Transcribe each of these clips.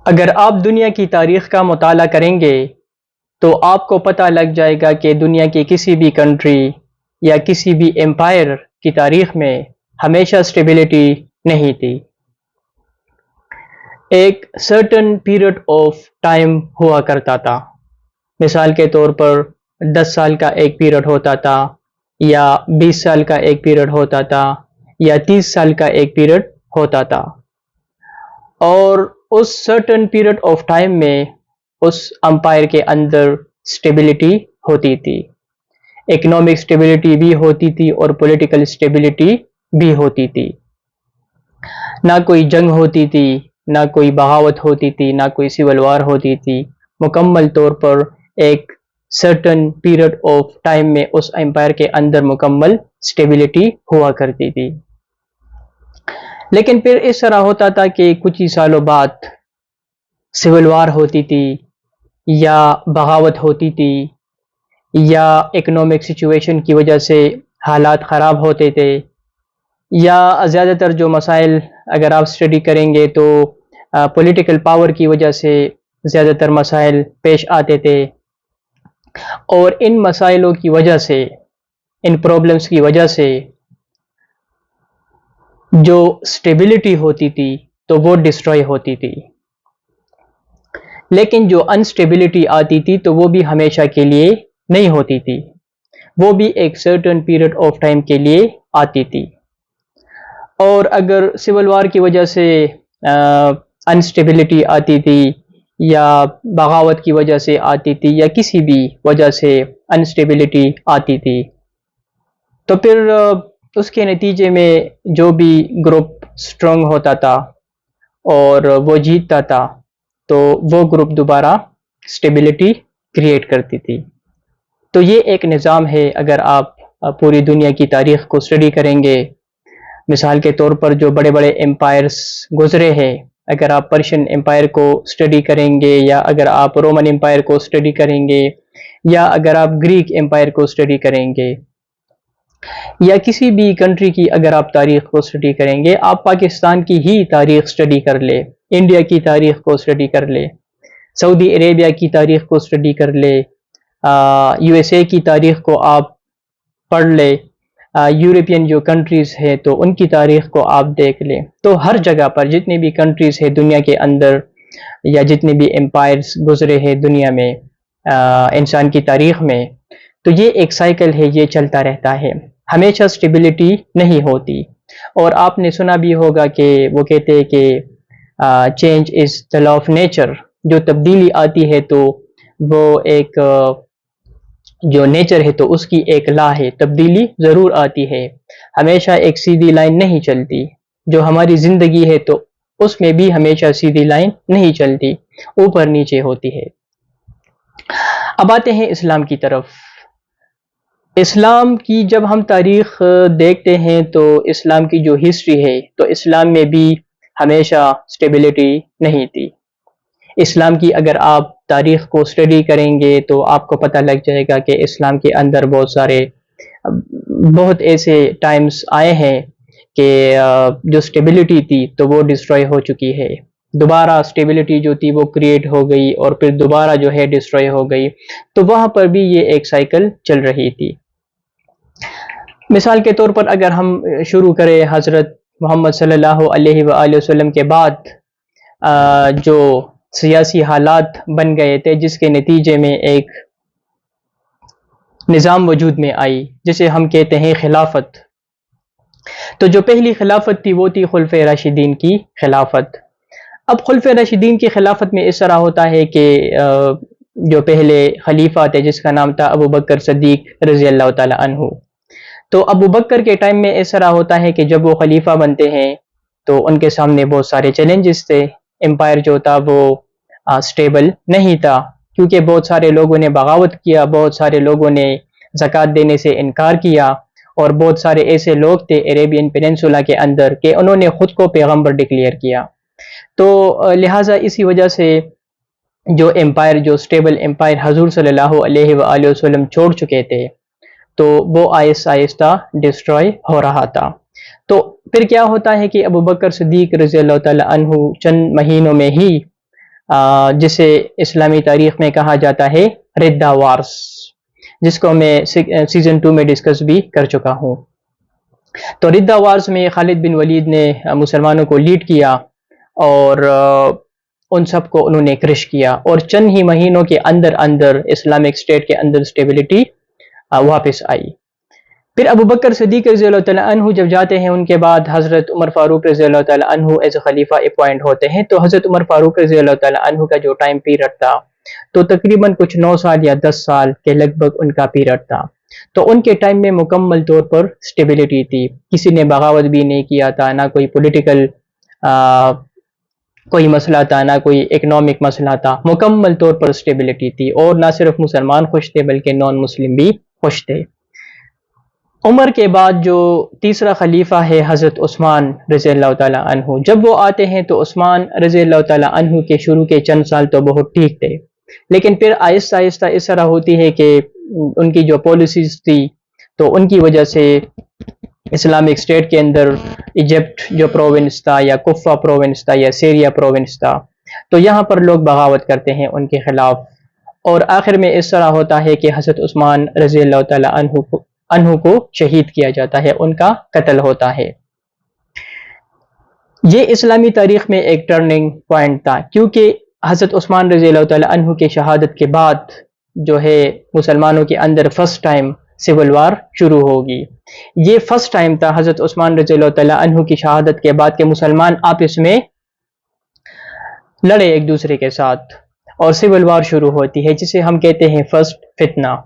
اگر آپ دنیا کی تاریخ کا مطالعہ کریں گے تو آپ کو پتہ لگ جائے گا کہ دنیا کی کسی بھی کنٹری یا کسی بھی امپائر کی تاریخ میں ہمیشہ سٹیبلٹی نہیں تھی۔ ایک سرٹن پیریڈ آف ٹائم ہوا کرتا تھا۔ مثال کے طور پر 10 سال کا ایک پیریڈ ہوتا تھا، یا 20 سال کا ایک پیریڈ ہوتا تھا، یا 30 سال کا ایک پیریڈ ہوتا تھا، اور اس سرٹن پیریڈ آف ٹائم میں اس امپائر کے اندر سٹیبلٹی ہوتی تھی، اکنامک سٹیبلٹی بھی ہوتی تھی اور پولیٹیکل سٹیبلٹی بھی ہوتی تھی۔ نہ کوئی جنگ ہوتی تھی، نہ کوئی بغاوت ہوتی تھی، نہ کوئی سول وار ہوتی تھی۔ مکمل طور پر ایک سرٹن پیریڈ آف ٹائم میں اس امپائر کے اندر مکمل سٹیبلٹی ہوا کرتی تھی۔ لیکن پھر اس طرح ہوتا تھا کہ کچھ ہی سالوں بعد سول وار ہوتی تھی، یا بغاوت ہوتی تھی، یا اکنامک سچویشن کی وجہ سے حالات خراب ہوتے تھے، یا زیادہ تر جو مسائل اگر آپ اسٹڈی کریں گے تو پولیٹیکل پاور کی وجہ سے زیادہ تر مسائل پیش آتے تھے، اور ان مسائلوں کی وجہ سے، ان پرابلمس کی وجہ سے جو سٹیبلٹی ہوتی تھی تو وہ ڈسٹروائے ہوتی تھی، لیکن جو انسٹیبلٹی آتی تھی تو وہ بھی ہمیشہ کے لیے نہیں ہوتی تھی، وہ بھی ایک سرٹن پیریڈ آف ٹائم کے لیے آتی تھی۔ اور اگر سول وار کی وجہ سے انسٹیبلٹی آتی تھی، یا بغاوت کی وجہ سے آتی تھی، یا کسی بھی وجہ سے انسٹیبلٹی آتی تھی، تو پھر اس کے نتیجے میں جو بھی گروپ سٹرونگ ہوتا تھا اور وہ جیتتا تھا تو وہ گروپ دوبارہ سٹیبلٹی کریٹ کرتی تھی۔ تو یہ ایک نظام ہے۔ اگر آپ پوری دنیا کی تاریخ کو اسٹڈی کریں گے، مثال کے طور پر جو بڑے بڑے امپائرس گزرے ہیں، اگر آپ پرشین امپائر کو اسٹڈی کریں گے، یا اگر آپ رومن امپائر کو اسٹڈی کریں گے، یا اگر آپ گریک امپائر کو اسٹڈی کریں گے، یا کسی بھی کنٹری کی اگر آپ تاریخ کو اسٹڈی کریں گے، آپ پاکستان کی ہی تاریخ اسٹڈی کر لے، انڈیا کی تاریخ کو اسٹڈی کر لے، سعودی عربیہ کی تاریخ کو اسٹڈی کر لے، یو ایس اے کی تاریخ کو آپ پڑھ لے، یورپین جو کنٹریز ہے تو ان کی تاریخ کو آپ دیکھ لیں، تو ہر جگہ پر جتنے بھی کنٹریز ہیں دنیا کے اندر، یا جتنے بھی امپائرز گزرے ہیں دنیا میں انسان کی تاریخ میں، تو یہ ایک سائیکل ہے، یہ چلتا رہتا ہے، ہمیشہ سٹیبلٹی نہیں ہوتی۔ اور آپ نے سنا بھی ہوگا کہ وہ کہتے ہیں کہ change is the law of nature, جو تبدیلی آتی ہے تو وہ ایک جو نیچر ہے تو اس کی ایک لا ہے، تبدیلی ضرور آتی ہے، ہمیشہ ایک سیدھی لائن نہیں چلتی۔ جو ہماری زندگی ہے تو اس میں بھی ہمیشہ سیدھی لائن نہیں چلتی، اوپر نیچے ہوتی ہے۔ اب آتے ہیں اسلام کی طرف۔ اسلام کی جب ہم تاریخ دیکھتے ہیں تو اسلام کی جو ہسٹری ہے تو اسلام میں بھی ہمیشہ سٹیبلٹی نہیں تھی۔ اسلام کی اگر آپ تاریخ کو اسٹڈی کریں گے تو آپ کو پتہ لگ جائے گا کہ اسلام کے اندر بہت ایسے ٹائمز آئے ہیں کہ جو سٹیبلٹی تھی تو وہ ڈسٹروائے ہو چکی ہے، دوبارہ سٹیبلٹی جو تھی وہ کریٹ ہو گئی اور پھر دوبارہ جو ہے ڈسٹروائے ہو گئی، تو وہاں پر بھی یہ ایک سائیکل چل رہی تھی۔ مثال کے طور پر اگر ہم شروع کریں حضرت محمد صلی اللہ علیہ وآلہ وسلم کے بعد جو سیاسی حالات بن گئے تھے، جس کے نتیجے میں ایک نظام وجود میں آئی جسے ہم کہتے ہیں خلافت۔ تو جو پہلی خلافت تھی وہ تھی خلفائے راشدین کی خلافت۔ اب خلفائے راشدین کی خلافت میں اس طرح ہوتا ہے کہ جو پہلے خلیفہ تھے جس کا نام تھا ابو بکر صدیق رضی اللہ تعالی عنہ، تو ابو بکر کے ٹائم میں اس طرح ہوتا ہے کہ جب وہ خلیفہ بنتے ہیں تو ان کے سامنے بہت سارے چیلنجز تھے، امپائر جو تھا وہ سٹیبل نہیں تھا، کیونکہ بہت سارے لوگوں نے بغاوت کیا، بہت سارے لوگوں نے زکوٰۃ دینے سے انکار کیا، اور بہت سارے ایسے لوگ تھے عربین پیننسولا کے اندر کہ انہوں نے خود کو پیغمبر ڈکلیئر کیا۔ تو لہٰذا اسی وجہ سے جو امپائر، جو سٹیبل امپائر حضور صلی اللہ علیہ وآلہ وسلم چھوڑ چکے تھے تو وہ آہستہ آہستہ ڈسٹروائے ہو رہا تھا۔ تو پھر کیا ہوتا ہے کہ ابو بکر صدیق رضی اللہ تعالی عنہ چند مہینوں میں ہی جسے اسلامی تاریخ میں کہا جاتا ہے ردہ وارز، جس کو میں سیزن 2 میں ڈسکس بھی کر چکا ہوں۔ تو ردہ وارز میں خالد بن ولید نے مسلمانوں کو لیڈ کیا اور ان سب کو انہوں نے کرش کیا، اور چند ہی مہینوں کے اندر اندر اسلامک اسٹیٹ کے اندر اسٹیبلٹی واپس آئی۔ پھر ابو بکر صدیق رضی اللہ تعالیٰ عنہ جب جاتے ہیں، ان کے بعد حضرت عمر فاروق رضی اللہ تعالیٰ عنہ ایز اے خلیفہ اپوائنٹ ہوتے ہیں۔ تو حضرت عمر فاروق رضی اللہ تعالیٰ عنہ کا جو ٹائم پیریڈ تھا تو تقریباً کچھ 9 سال یا 10 سال کے لگ بھگ ان کا پیریڈ تھا۔ تو ان کے ٹائم میں مکمل طور پر اسٹیبلٹی تھی، کسی نے بغاوت بھی نہیں کیا تھا، نہ کوئی پولیٹیکل کوئی مسئلہ تھا، نہ کوئی اکنامک مسئلہ تھا، مکمل طور پر اسٹیبلٹی تھی، اور نہ صرف مسلمان خوش تھے بلکہ نان مسلم بھی خوش تھے۔ عمر کے بعد جو تیسرا خلیفہ ہے حضرت عثمان رضی اللہ تعالیٰ عنہ، جب وہ آتے ہیں تو عثمان رضی اللہ تعالیٰ عنہ کے شروع کے چند سال تو بہت ٹھیک تھے، لیکن پھر آہستہ آہستہ اس طرح ہوتی ہے کہ ان کی جو پالیسیز تھی تو ان کی وجہ سے اسلامک اسٹیٹ کے اندر ایجپٹ جو پروونس تھا یا کفہ پروونس تھا یا سیریا پروونس تھا، تو یہاں پر لوگ بغاوت کرتے ہیں ان کے خلاف، اور آخر میں اس طرح ہوتا ہے کہ حضرت عثمان رضی اللہ تعالیٰ عنہ کو شہید کیا جاتا ہے، ان کا قتل ہوتا ہے۔ یہ اسلامی تاریخ میں ایک ٹرننگ پوائنٹ تھا، کیونکہ حضرت عثمان رضی اللہ تعالیٰ عنہ کے شہادت کے بعد جو ہے مسلمانوں کے اندر فرسٹ ٹائم سول وار شروع ہوگی۔ یہ فرسٹ ٹائم تھا حضرت عثمان رضی اللہ تعالیٰ عنہ کی شہادت کے بعد کہ مسلمان آپس میں لڑے ایک دوسرے کے ساتھ اور سول وار شروع ہوتی ہے، جسے ہم کہتے ہیں فرسٹ فتنہ۔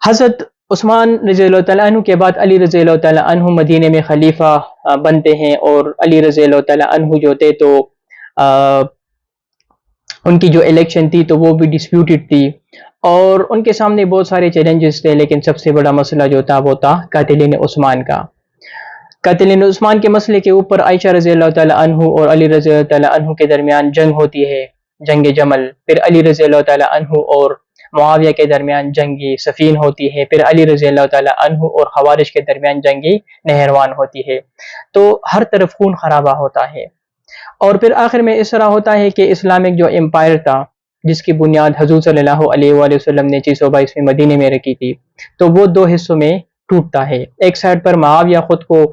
حضرت عثمان رضی اللہ تعالیٰ عنہ کے بعد علی رضی اللہ تعالیٰ عنہ مدینے میں خلیفہ بنتے ہیں، اور علی رضی اللہ تعالیٰ عنہ جو تھے تو ان کی جو الیکشن تھی تو وہ بھی ڈسپیوٹڈ تھی، اور ان کے سامنے بہت سارے چیلنجز تھے، لیکن سب سے بڑا مسئلہ جو تھا وہ تھا قاتلین عثمان کا۔ قاتلین عثمان کے مسئلے کے اوپر عائشہ رضی اللہ تعالیٰ عنہ اور علی رضی اللہ تعالیٰ عنہ کے درمیان جنگ ہوتی ہے، جنگ جمل۔ پھر علی رضی اللہ تعالیٰ عنہ اور معاویہ کے درمیان جنگ صفین ہوتی ہے، پھر علی رضی اللہ تعالیٰ عنہ اور خوارج کے درمیان جنگ نہروان ہوتی ہے۔ تو ہر طرف خون خرابہ ہوتا ہے، اور پھر آخر میں اس طرح ہوتا ہے کہ اسلامک جو امپائر تھا جس کی بنیاد حضور صلی اللہ علیہ وآلہ وسلم نے 622 میں مدینے میں رکھی تھی، تو وہ 2 حصوں میں ٹوٹتا ہے۔ ایک سائڈ پر معاویہ خود کو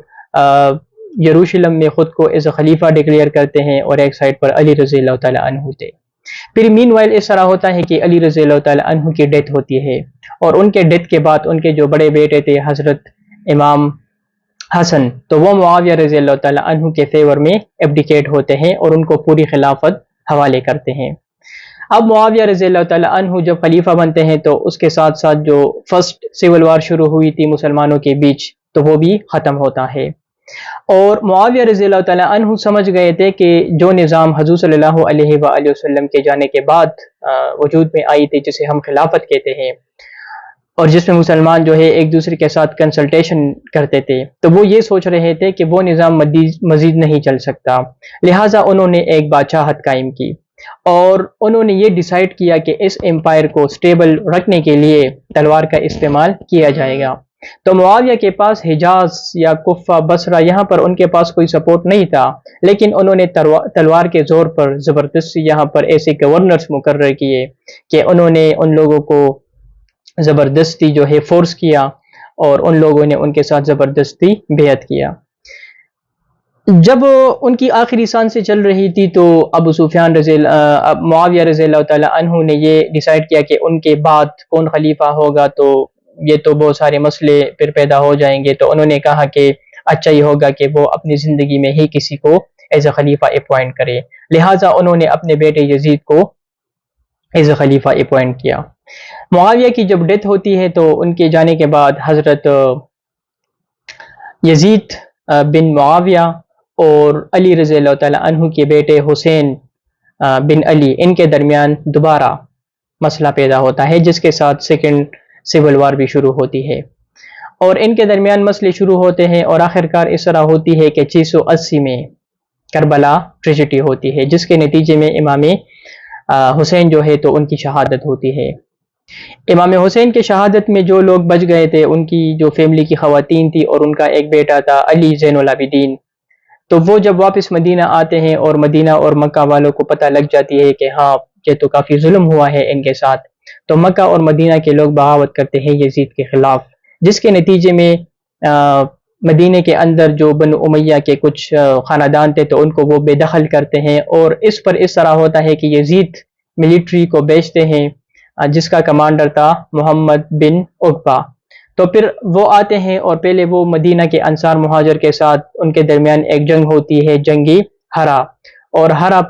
یروشلم میں خود کو ایز اے خلیفہ ڈکلیئر کرتے ہیں، اور ایک سائڈ پر علی رضی اللہ تعالیٰ عنہ تھے۔ پھر مین وائل اس طرح ہوتا ہے کہ علی رضی اللہ تعالیٰ عنہ کی ڈیتھ ہوتی ہے، اور ان کے ڈیتھ کے بعد ان کے جو بڑے بیٹے تھے حضرت امام حسن، تو وہ معاویہ رضی اللہ تعالیٰ عنہ کے فیور میں ایبڈیکیٹ ہوتے ہیں اور ان کو پوری خلافت حوالے کرتے ہیں۔ اب معاویہ رضی اللہ تعالیٰ عنہ جب خلیفہ بنتے ہیں تو اس کے ساتھ ساتھ جو فرسٹ سول وار شروع ہوئی تھی مسلمانوں کے بیچ تو وہ بھی ختم ہوتا ہے، اور معاویہ رضی اللہ تعالیٰ عنہ سمجھ گئے تھے کہ جو نظام حضور صلی اللہ علیہ وآلہ وسلم کے جانے کے بعد وجود میں آئی تھی، جسے ہم خلافت کہتے ہیں، اور جس میں مسلمان جو ہے ایک دوسرے کے ساتھ کنسلٹیشن کرتے تھے، تو وہ یہ سوچ رہے تھے کہ وہ نظام مزید نہیں چل سکتا، لہٰذا انہوں نے ایک بادشاہت قائم کی، اور انہوں نے یہ ڈیسائیڈ کیا کہ اس امپائر کو سٹیبل رکھنے کے لیے تلوار کا استعمال کیا جائے گا۔ تو معاویہ کے پاس حجاز یا کفہ بصرہ یہاں پر ان کے پاس کوئی سپورٹ نہیں تھا، لیکن انہوں نے تلوار کے زور پر زبردستی یہاں پر ایسے گورنرز مقرر کیے کہ انہوں نے ان لوگوں کو زبردستی جو ہے فورس کیا، اور ان لوگوں نے ان کے ساتھ زبردستی بیعت کیا۔ جب ان کی آخری سانسیں چل رہی تھی تو معاویہ رضی اللہ تعالیٰ عنہ نے یہ ڈیسائیڈ کیا کہ ان کے بعد کون خلیفہ ہوگا، تو یہ تو بہت سارے مسئلے پھر پیدا ہو جائیں گے، تو انہوں نے کہا کہ اچھا ہی ہوگا کہ وہ اپنی زندگی میں ہی کسی کو ایز اے خلیفہ اپوائنٹ کرے، لہٰذا انہوں نے اپنے بیٹے یزید کو ایز اے خلیفہ اپوائنٹ کیا۔ معاویہ کی جب ڈیتھ ہوتی ہے تو ان کے جانے کے بعد حضرت یزید بن معاویہ اور علی رضی اللہ تعالیٰ عنہ کے بیٹے حسین بن علی، ان کے درمیان دوبارہ مسئلہ پیدا ہوتا ہے، جس کے ساتھ سیکنڈ سول وار بھی شروع ہوتی ہے، اور ان کے درمیان مسئلے شروع ہوتے ہیں، اور آخرکار اس طرح ہوتی ہے کہ 680 میں کربلا ٹریجڈی ہوتی ہے، جس کے نتیجے میں امام حسین جو ہے تو ان کی شہادت ہوتی ہے۔ امام حسین کے شہادت میں جو لوگ بچ گئے تھے، ان کی جو فیملی کی خواتین تھی اور ان کا ایک بیٹا تھا علی زین العابدین، تو وہ جب واپس مدینہ آتے ہیں اور مدینہ اور مکہ والوں کو پتہ لگ جاتی ہے کہ ہاں یہ تو کافی ظلم ہوا ہے ان کے ساتھ، تو مکہ اور مدینہ کے لوگ بغاوت کرتے ہیں یزید کے خلاف، جس کے نتیجے میں مدینہ کے اندر جو بنو امیہ کے کچھ خاندان تھے تو ان کو وہ بے دخل کرتے ہیں، اور اس پر اس طرح ہوتا ہے کہ یزید ملٹری کو بیچتے ہیں جس کا کمانڈر تھا محمد بن عقبہ۔ تو پھر وہ آتے ہیں اور پہلے وہ مدینہ کے انصار مہاجر کے ساتھ ان کے درمیان ایک جنگ ہوتی ہے، جنگی ہرا، اور ہرا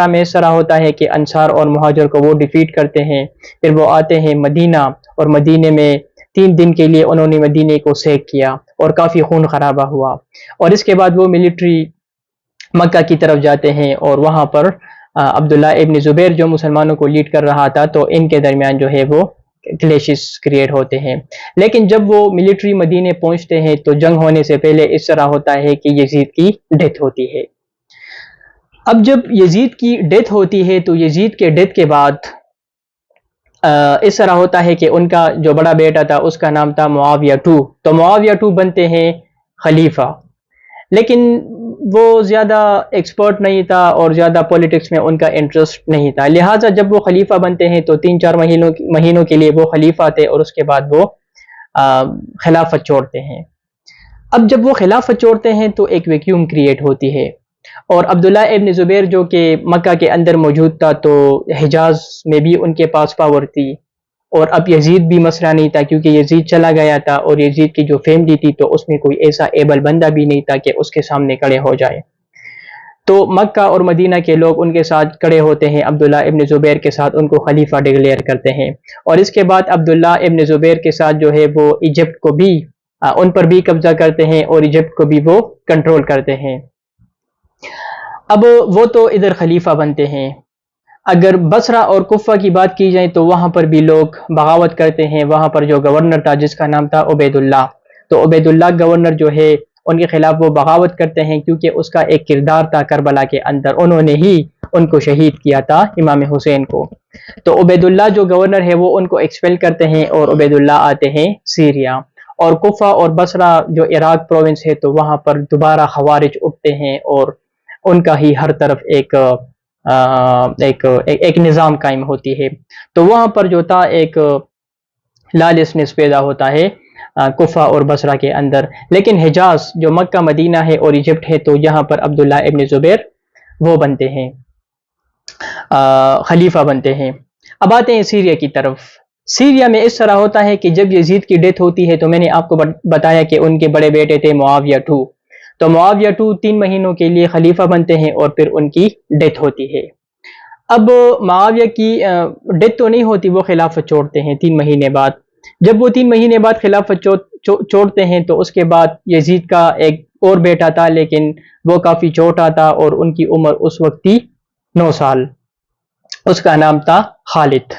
میں اس طرح ہوتا ہے کہ انصار اور مہاجر کو وہ ڈیفیٹ کرتے ہیں، پھر وہ آتے ہیں مدینہ، اور مدینہ میں 3 دن کے لیے انہوں نے مدینہ کو سیک کیا اور کافی خون خرابہ ہوا، اور اس کے بعد وہ ملٹری مکہ کی طرف جاتے ہیں، اور وہاں پر عبداللہ ابن زبیر جو مسلمانوں کو لیڈ کر رہا تھا تو ان کے درمیان جو ہے وہ کلیشز کریٹ ہوتے ہیں۔ لیکن جب وہ ملٹری مدینہ پہنچتے ہیں تو جنگ ہونے سے پہلے اس طرح ہوتا ہے کہ یزید کی ڈیتھ ہوتی ہے۔ اب جب یزید کی ڈیتھ ہوتی ہے تو یزید کے ڈیتھ کے بعد اس طرح ہوتا ہے کہ ان کا جو بڑا بیٹا تھا اس کا نام تھا معاویہ ٹو، تو معاویہ ٹو بنتے ہیں خلیفہ، لیکن وہ زیادہ ایکسپرٹ نہیں تھا اور زیادہ پولیٹکس میں ان کا انٹرسٹ نہیں تھا، لہٰذا جب وہ خلیفہ بنتے ہیں تو 3-4 مہینوں کے لیے وہ خلیفہ تھے اور اس کے بعد وہ خلافت چھوڑتے ہیں۔ اب جب وہ خلافت چھوڑتے ہیں تو ایک ویکیوم کریٹ ہوتی ہے، اور عبداللہ ابن زبیر جو کہ مکہ کے اندر موجود تھا تو حجاز میں بھی ان کے پاس پاور تھی، اور اب یزید بھی مسئلہ نہیں تھا کیونکہ یزید چلا گیا تھا، اور یزید کی جو فیملی تھی تو اس میں کوئی ایسا ایبل بندہ بھی نہیں تھا کہ اس کے سامنے کھڑے ہو جائے، تو مکہ اور مدینہ کے لوگ ان کے ساتھ کھڑے ہوتے ہیں، عبداللہ ابن زبیر کے ساتھ ان کو خلیفہ ڈکلیئر کرتے ہیں، اور اس کے بعد عبداللہ ابن زبیر کے ساتھ جو ہے وہ ایجپٹ کو بھی ان پر بھی قبضہ کرتے ہیں اور ایجپٹ کو بھی وہ کنٹرول کرتے ہیں۔ اب وہ تو ادھر خلیفہ بنتے ہیں، اگر بصرہ اور کوفہ کی بات کی جائے تو وہاں پر بھی لوگ بغاوت کرتے ہیں، وہاں پر جو گورنر تھا جس کا نام تھا عبید اللہ، تو عبید اللہ گورنر جو ہے ان کے خلاف وہ بغاوت کرتے ہیں کیونکہ اس کا ایک کردار تھا کربلا کے اندر، انہوں نے ہی ان کو شہید کیا تھا امام حسین کو، تو عبید اللہ جو گورنر ہے وہ ان کو ایکسپیل کرتے ہیں اور عبید اللہ آتے ہیں سیریا، اور کوفہ اور بصرہ جو عراق پروونس ہے تو وہاں پر دوبارہ خوارج اٹھتے ہیں اور ان کا ہی ہر طرف ایک نظام قائم ہوتی ہے، تو وہاں پر جو تھا ایک لالسنس پیدا ہوتا ہے کوفہ اور بصرہ کے اندر، لیکن حجاز جو مکہ مدینہ ہے اور ایجپٹ ہے تو یہاں پر عبداللہ ابن زبیر وہ بنتے ہیں خلیفہ بنتے ہیں۔ اب آتے ہیں سیریا کی طرف۔ سیریا میں اس طرح ہوتا ہے کہ جب یزید کی ڈیتھ ہوتی ہے تو میں نے آپ کو بتایا کہ ان کے بڑے بیٹے تھے معاویہ ٹو، تو معاویہ ٹو 3 مہینوں کے لیے خلیفہ بنتے ہیں اور پھر ان کی ڈیتھ ہوتی ہے۔ اب معاویہ کی ڈیتھ تو نہیں ہوتی، وہ خلافت چھوڑتے ہیں 3 مہینے بعد، جب وہ 3 مہینے بعد خلافت چھوڑتے ہیں تو اس کے بعد یزید کا ایک اور بیٹا تھا لیکن وہ کافی چھوٹا تھا اور ان کی عمر اس وقت تھی 9 سال، اس کا نام تھا خالد۔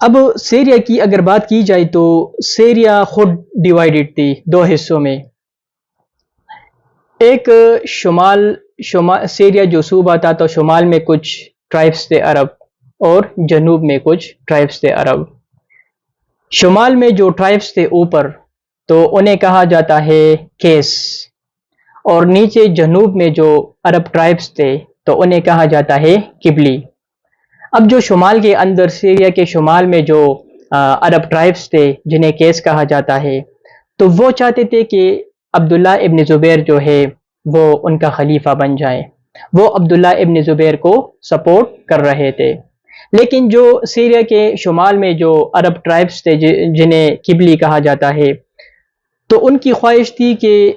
اب سیریا کی اگر بات کی جائے تو سیریا خود ڈیوائیڈڈ تھی 2 حصوں میں، ایک شمال سیریا جو صوبہ تھا تو شمال میں کچھ ٹرائبس تھے عرب اور جنوب میں کچھ ٹرائبس تھے عرب۔ شمال میں جو ٹرائبس تھے اوپر تو انہیں کہا جاتا ہے کیس، اور نیچے جنوب میں جو عرب ٹرائبس تھے تو انہیں کہا جاتا ہے قبلی۔ اب جو شمال کے اندر سیریا کے شمال میں جو عرب ٹرائبس تھے جنہیں کیس کہا جاتا ہے تو وہ چاہتے تھے کہ عبداللہ ابن زبیر جو ہے وہ ان کا خلیفہ بن جائے، وہ عبداللہ ابن زبیر کو سپورٹ کر رہے تھے، لیکن جو سیریا کے شمال میں جو عرب ٹرائبس تھے جنہیں قبلی کہا جاتا ہے تو ان کی خواہش تھی کہ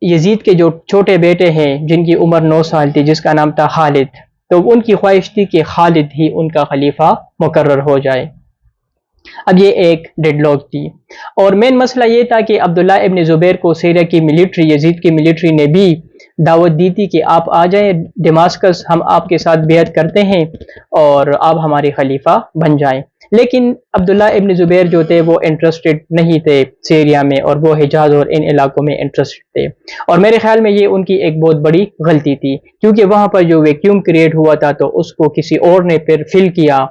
یزید کے جو چھوٹے بیٹے ہیں جن کی عمر 9 سال تھی جس کا نام تھا خالد، تو ان کی خواہش تھی کہ خالد ہی ان کا خلیفہ مقرر ہو جائے۔ اب یہ ایک ڈیڈ لاک تھی، اور مین مسئلہ یہ تھا کہ عبداللہ ابن زبیر کو سیریا کی ملٹری، یزید کی ملٹری نے بھی دعوت دی تھی کہ آپ آ جائیں دماسکس، ہم آپ کے ساتھ بیعت کرتے ہیں اور آپ ہمارے خلیفہ بن جائیں، لیکن عبداللہ ابن زبیر جو تھے وہ انٹرسٹڈ نہیں تھے سیریا میں، اور وہ حجاز اور ان علاقوں میں انٹرسٹڈ تھے، اور میرے خیال میں یہ ان کی ایک بہت بڑی غلطی تھی کیونکہ وہاں پر جو ویکیوم کریٹ ہوا تھا تو اس کو کسی اور نے پھر فل کیا،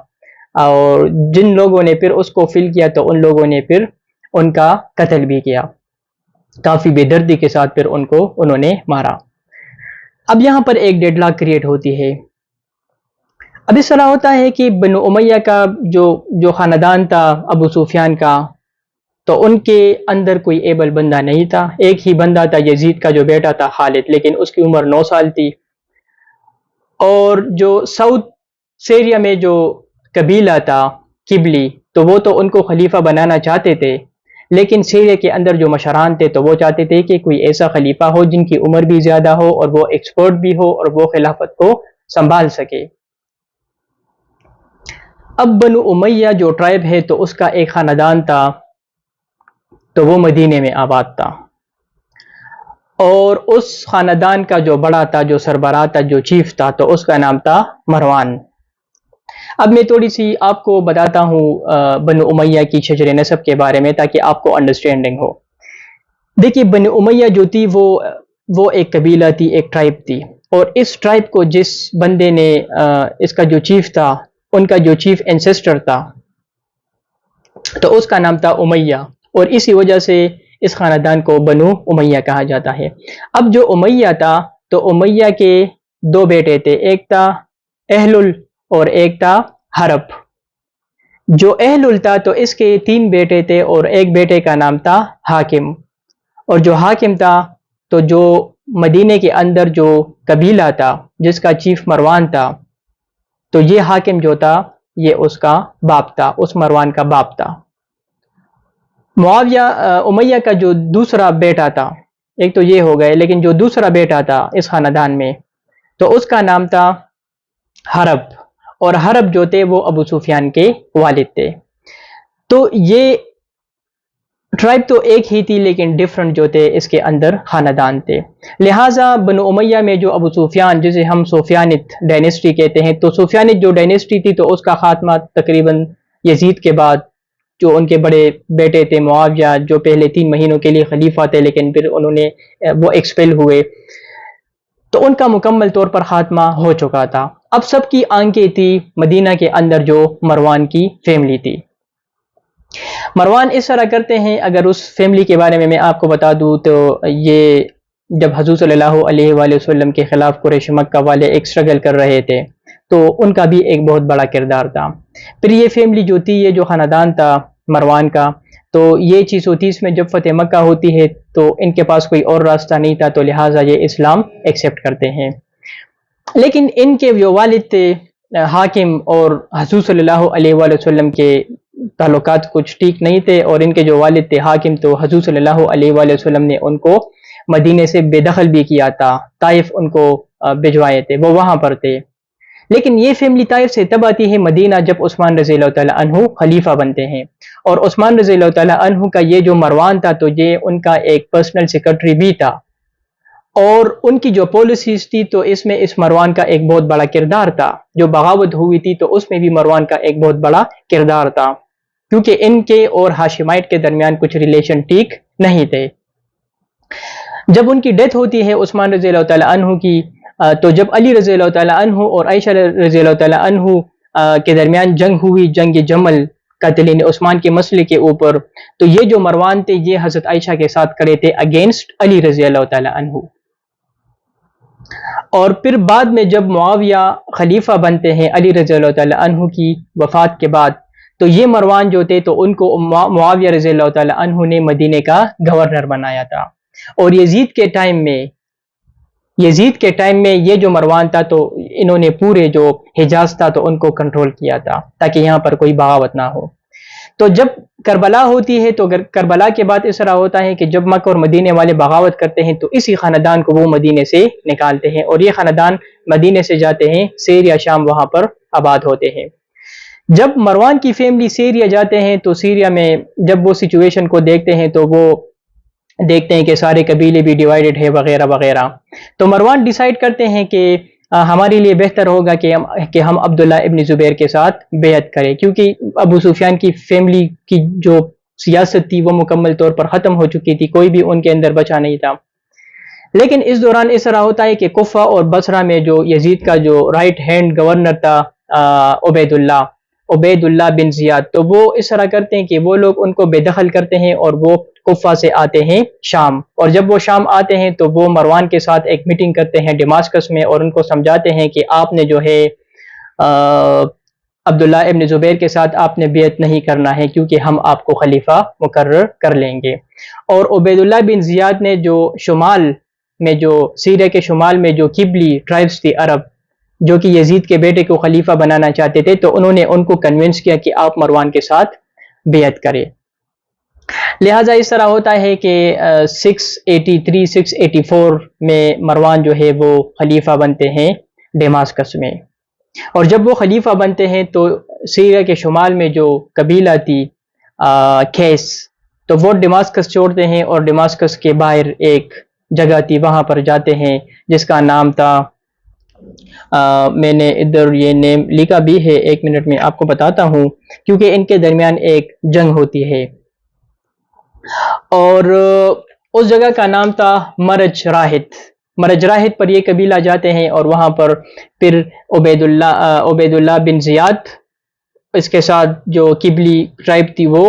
اور جن لوگوں نے پھر اس کو فل کیا تو ان لوگوں نے پھر ان کا قتل بھی کیا۔ کافی بے دردی کے ساتھ پھر انہوں نے مارا۔ اب یہاں پر ایک ڈیڈ لاک کریٹ ہوتی ہے۔ اب اس طرح ہوتا ہے کہ بنو امیہ کا جو خاندان تھا ابو سفیان کا، تو ان کے اندر کوئی ایبل بندہ نہیں تھا، ایک ہی بندہ تھا یزید کا جو بیٹا تھا خالد، لیکن اس کی عمر 9 سال تھی۔ اور جو ساؤتھ سیریا میں جو قبیلہ تھا قبلی، تو وہ تو ان کو خلیفہ بنانا چاہتے تھے، لیکن سیریا کے اندر جو مشران تھے تو وہ چاہتے تھے کہ کوئی ایسا خلیفہ ہو جن کی عمر بھی زیادہ ہو اور وہ ایکسپرٹ بھی ہو اور وہ خلافت کو سنبھال سکے۔ اب بنو امیہ جو ٹرائب ہے تو اس کا ایک خاندان تھا، تو وہ مدینے میں آباد تھا، اور اس خاندان کا جو بڑا تھا، جو سربراہ تھا، جو چیف تھا، تو اس کا نام تھا مروان۔ اب میں تھوڑی سی آپ کو بتاتا ہوں بنو امیہ کی شجر نسب کے بارے میں، تاکہ آپ کو انڈرسٹینڈنگ ہو۔ دیکھیے بنو امیہ جو تھی وہ ایک قبیلہ تھی، ایک ٹرائب تھی، اور اس ٹرائب کو جس بندے نے اس کا جو چیف تھا، ان کا جو چیف انسسٹر تھا، تو اس کا نام تھا امیہ، اور اسی وجہ سے اس خاندان کو بنو امیہ کہا جاتا ہے۔ اب جو امیہ تھا تو امیہ کے 2 بیٹے تھے، ایک تھا اہلل اور ایک تھا حرب۔ جو اہلل تھا تو اس کے 3 بیٹے تھے اور ایک بیٹے کا نام تھا حاکم، اور جو حاکم تھا تو جو مدینے کے اندر جو قبیلہ تھا جس کا چیف مروان تھا، تو یہ حاکم جو تھا یہ اس کا باپ تھا، اس مروان کا باپ تھا۔ معاویہ امیہ کا جو دوسرا بیٹا تھا، ایک تو یہ ہو گئے، لیکن جو دوسرا بیٹا تھا اس خاندان میں تو اس کا نام تھا حرب، اور حرب جو تھے وہ ابو سفیان کے والد تھے۔ تو یہ ٹرائب تو ایک ہی تھی لیکن ڈیفرنٹ جو تھے اس کے اندر خاندان تھے، لہٰذا بنو امیہ میں جو ابو سفیان، جسے ہم سفیانت ڈائنیسٹی کہتے ہیں، تو سفیانت جو ڈائنیسٹی تھی تو اس کا خاتمہ تقریباً یزید کے بعد، جو ان کے بڑے بیٹے تھے معاویہ، جو پہلے 3 مہینوں کے لیے خلیفہ تھے لیکن پھر انہوں نے وہ ایکسپیل ہوئے، تو ان کا مکمل طور پر خاتمہ ہو چکا تھا۔ اب سب کی آنکھیں تھی مدینہ کے اندر جو مروان کی فیملی تھی۔ مروان اس طرح کرتے ہیں، اگر اس فیملی کے بارے میں آپ کو بتا دوں تو یہ جب حضور صلی اللہ علیہ وآلہ وسلم کے خلاف قریش مکہ والے ایک سٹرگل کر رہے تھے تو ان کا بھی ایک بہت بڑا کردار تھا۔ پھر یہ فیملی جو تھی، یہ جو خاندان تھا مروان کا، تو یہ 630 میں جب فتح مکہ ہوتی ہے تو ان کے پاس کوئی اور راستہ نہیں تھا، تو لہٰذا یہ اسلام ایکسیپٹ کرتے ہیں۔ لیکن ان کے جو والد تھے حاکم، اور حضور صلی اللہ علیہ وآلہ وسلم کے تعلقات کچھ ٹھیک نہیں تھے، اور ان کے جو والد تھے حاکم، تو حضور صلی اللہ علیہ وآلہ وسلم نے ان کو مدینے سے بے دخل بھی کیا تھا، طائف ان کو بھجوائے تھے، وہ وہاں پر تھے۔ لیکن یہ فیملی طائف سے تب آتی ہے مدینہ جب عثمان رضی اللہ تعالیٰ عنہ خلیفہ بنتے ہیں، اور عثمان رضی اللہ تعالیٰ عنہ کا یہ جو مروان تھا تو یہ ان کا ایک پرسنل سیکرٹری بھی تھا، اور ان کی جو پالیسیز تھی تو اس میں اس مروان کا ایک بہت بڑا کردار تھا۔ جو بغاوت ہوئی تھی تو اس میں بھی مروان کا ایک بہت بڑا کردار تھا، کیونکہ ان کے اور ہاشمائٹ کے درمیان کچھ ریلیشن ٹھیک نہیں تھے۔ جب ان کی ڈیتھ ہوتی ہے عثمان رضی اللہ تعالیٰ عنہ کی، تو جب علی رضی اللہ تعالیٰ عنہ اور عائشہ رضی اللہ تعالیٰ عنہ کے درمیان جنگ ہوئی، جنگ جمل قاتلین عثمان کے مسئلے کے اوپر، تو یہ جو مروان تھے یہ حضرت عائشہ کے ساتھ کھڑے تھے اگینسٹ علی رضی اللہ تعالیٰ عنہ۔ اور پھر بعد میں جب معاویہ خلیفہ بنتے ہیں علی رضی اللہ تعالیٰ عنہ کی وفات کے بعد، تو یہ مروان جو تھے تو ان کو معاویہ رضی اللہ تعالیٰ عنہ نے مدینے کا گورنر بنایا تھا، اور یزید کے ٹائم میں یہ جو مروان تھا تو انہوں نے پورے جو حجاز تھا تو ان کو کنٹرول کیا تھا تاکہ یہاں پر کوئی بغاوت نہ ہو۔ تو جب کربلا ہوتی ہے تو کربلا کے بعد اس طرح ہوتا ہے کہ جب مکہ اور مدینے والے بغاوت کرتے ہیں تو اسی خاندان کو وہ مدینے سے نکالتے ہیں، اور یہ خاندان مدینے سے جاتے ہیں سیریا، شام، وہاں پر آباد ہوتے ہیں۔ جب مروان کی فیملی سیریا جاتے ہیں تو سیریا میں جب وہ سچویشن کو دیکھتے ہیں تو وہ دیکھتے ہیں کہ سارے قبیلے بھی ڈیوائیڈڈ ہے وغیرہ وغیرہ، تو مروان ڈیسائیڈ کرتے ہیں کہ ہمارے لیے بہتر ہوگا کہ ہم عبداللہ ابن زبیر کے ساتھ بیعت کریں، کیونکہ ابو سفیان کی فیملی کی جو سیاست تھی وہ مکمل طور پر ختم ہو چکی تھی، کوئی بھی ان کے اندر بچا نہیں تھا۔ لیکن اس دوران اس طرح ہوتا ہے کہ کوفہ اور بصرہ میں جو یزید کا جو رائٹ ہینڈ گورنر تھا عبید اللہ بن زیاد، تو وہ اس طرح کرتے ہیں کہ وہ لوگ ان کو بے دخل کرتے ہیں اور وہ کفہ سے آتے ہیں شام، اور جب وہ شام آتے ہیں تو وہ مروان کے ساتھ ایک میٹنگ کرتے ہیں ڈماسکس میں، اور ان کو سمجھاتے ہیں کہ آپ نے جو ہے عبداللہ ابن زبیر کے ساتھ آپ نے بیعت نہیں کرنا ہے، کیونکہ ہم آپ کو خلیفہ مقرر کر لیں گے۔ اور عبید اللہ بن زیاد نے جو شمال میں، جو سیریہ کے شمال میں جو قبلی ٹرائبس تھی عرب، جو کہ یزید کے بیٹے کو خلیفہ بنانا چاہتے تھے، تو انہوں نے ان کو کنونس کیا کہ آپ مروان کے ساتھ بیعت کریں۔ لہٰذا اس طرح ہوتا ہے کہ 683 684 میں مروان جو ہے وہ خلیفہ بنتے ہیں ڈیماسکس میں، اور جب وہ خلیفہ بنتے ہیں تو سیریہ کے شمال میں جو قبیلہ تھی کھیس، تو وہ ڈیماسکس چھوڑتے ہیں اور ڈیماسکس کے باہر ایک جگہ تھی، وہاں پر جاتے ہیں جس کا نام تھا، میں نے ادھر یہ نیم لکھا بھی ہے، ایک منٹ میں آپ کو بتاتا ہوں، کیونکہ ان کے درمیان ایک جنگ ہوتی ہے، اور اس جگہ کا نام تھا مرج راہت پر یہ قبیلہ جاتے ہیں، اور وہاں پر پھر عبید اللہ بن زیاد، اس کے ساتھ جو قبلی ٹرائب تھی وہ،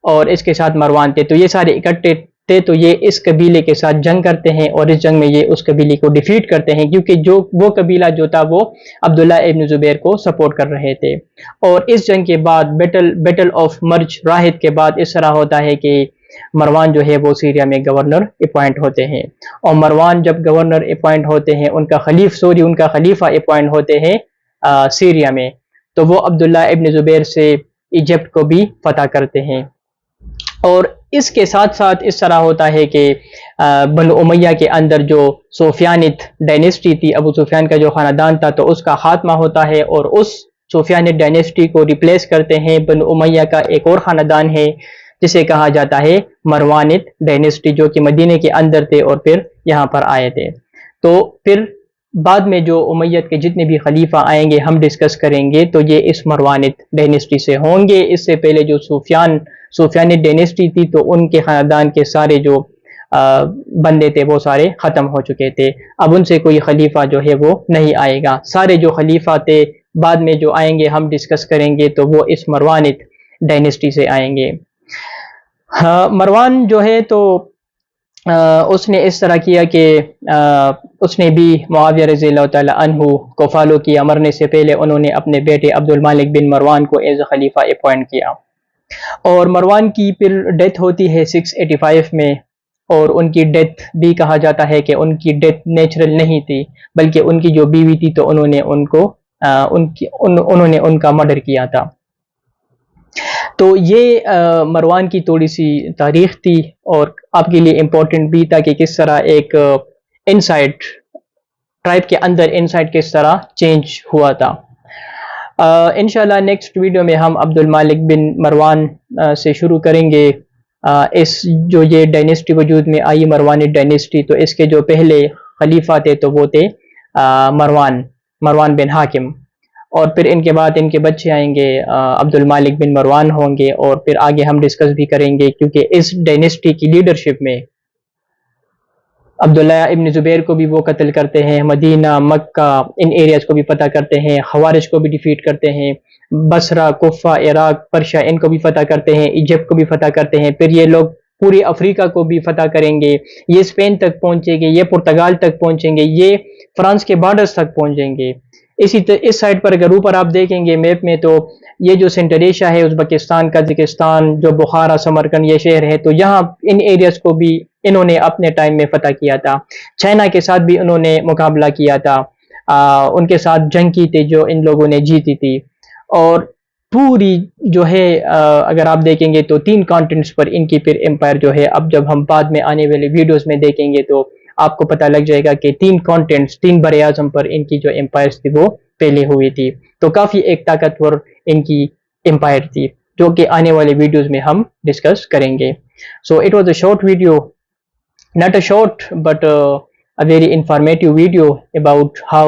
اور اس کے ساتھ مروان تھے، تو یہ سارے اکٹھے تھے، تو یہ اس قبیلے کے ساتھ جنگ کرتے ہیں، اور اس جنگ میں یہ اس قبیلے کو ڈیفیٹ کرتے ہیں، کیونکہ جو وہ قبیلہ جو تھا وہ عبداللہ ابن زبیر کو سپورٹ کر رہے تھے۔ اور اس جنگ کے بعد بیٹل آف مرج راہت کے بعد اس طرح ہوتا ہے کہ مروان جو ہے وہ سیریا میں گورنر اپوائنٹ ہوتے ہیں، اور مروان جب گورنر اپوائنٹ ہوتے ہیں، ان کا خلیفہ اپوائنٹ ہوتے ہیں سیریا میں، تو وہ عبداللہ ابن زبیر سے ایجپٹ کو بھی فتح کرتے ہیں۔ اور اس کے ساتھ ساتھ اس طرح ہوتا ہے کہ بنو امیہ کے اندر جو سفیانٹ ڈائنیسٹی تھی، ابو سفیان کا جو خاندان تھا، تو اس کا خاتمہ ہوتا ہے، اور اس سفیانٹ ڈائنیسٹی کو ریپلیس کرتے ہیں بنو امیہ کا ایک اور خاندان ہے جسے کہا جاتا ہے مروانٹ ڈائنیسٹی، جو کہ مدینے کے اندر تھے اور پھر یہاں پر آئے تھے۔ تو پھر بعد میں جو امیت کے جتنے بھی خلیفہ آئیں گے ہم ڈسکس کریں گے، تو یہ اس مروانٹ ڈائنیسٹی سے ہوں گے۔ اس سے پہلے جو سفیانٹ ڈائنیسٹی تھی، تو ان کے خاندان کے سارے جو بندے تھے وہ سارے ختم ہو چکے تھے، اب ان سے کوئی خلیفہ جو ہے وہ نہیں آئے گا۔ سارے جو خلیفہ تھے بعد میں جو آئیں گے ہم ڈسکس کریں گے، تو وہ اس مروانٹ ڈائنیسٹی سے آئیں گے۔ مروان جو ہے تو اس نے اس طرح کیا کہ اس نے بھی معاویہ رضی اللہ تعالی عنہ کو فالو کیا، مرنے سے پہلے انہوں نے اپنے بیٹے عبد المالک بن مروان کو ایز خلیفہ اپوائنٹ کیا، اور مروان کی پھر ڈیتھ ہوتی ہے 685 میں، اور ان کی ڈیتھ بھی کہا جاتا ہے کہ ان کی ڈیتھ نیچرل نہیں تھی، بلکہ ان کی جو بیوی تھی تو انہوں نے ان کا مرڈر کیا تھا۔ تو یہ مروان کی تھوڑی سی تاریخ تھی، اور آپ کے لیے امپورٹنٹ بھی تھا کہ کس طرح ایک انسائٹ ٹرائب کے اندر انسائٹ کس طرح چینج ہوا تھا۔ انشاءاللہ نیکسٹ ویڈیو میں ہم عبد المالک بن مروان سے شروع کریں گے۔ اس جو یہ ڈائنیسٹی وجود میں آئی مروانٹ ڈائنیسٹی، تو اس کے جو پہلے خلیفہ تھے تو وہ تھے مروان بن حاکم، اور پھر ان کے بعد ان کے بچے آئیں گے عبد المالک بن مروان ہوں گے، اور پھر آگے ہم ڈسکس بھی کریں گے، کیونکہ اس ڈائنیسٹی کی لیڈرشپ میں عبداللہ ابن زبیر کو بھی وہ قتل کرتے ہیں، مدینہ، مکہ، ان ایریاز کو بھی فتح کرتے ہیں، خوارج کو بھی ڈیفیٹ کرتے ہیں، بصرہ، کوفہ، عراق، پرشا ان کو بھی فتح کرتے ہیں، ایجپٹ کو بھی فتح کرتے ہیں، پھر یہ لوگ پورے افریقہ کو بھی فتح کریں گے، یہ اسپین تک پہنچیں گے، یہ پرتگال تک پہنچیں گے، یہ فرانس کے بارڈرز تک پہنچیں گے۔ اس سائڈ پر اگر اوپر آپ دیکھیں گے میپ میں، تو یہ جو سینٹرل ایشیا ہے، ازبکستان، قازقستان، جو بخارا، سمرقند یہ شہر ہے، تو یہاں ان ایریاز کو بھی انہوں نے اپنے ٹائم میں فتح کیا تھا۔ چائنا کے ساتھ بھی انہوں نے مقابلہ کیا تھا، ان کے ساتھ جنگ کی تھی جو ان لوگوں نے جیتی تھی، اور پوری جو ہے اگر آپ دیکھیں گے تو 3 کانٹینٹس پر ان کی پھر امپائر جو ہے، اب جب ہم بعد میں آنے والے ویڈیوز میں دیکھیں گے تو آپ کو پتہ لگ جائے گا کہ 3 کانٹینٹس، 3 بر اعظم پر ان کی جو امپائرز تھی وہ پہلے ہوئی تھی، تو کافی ایک طاقتور ان کی امپائر تھی، جو کہ آنے والے ویڈیوز میں ہم ڈسکس کریں گے۔ So it was a short video, not a short but a very informative video about how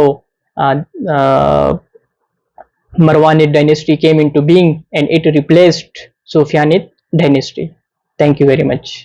Marwanid dynasty came into being and it replaced Sufyanid dynasty. Thank you very much.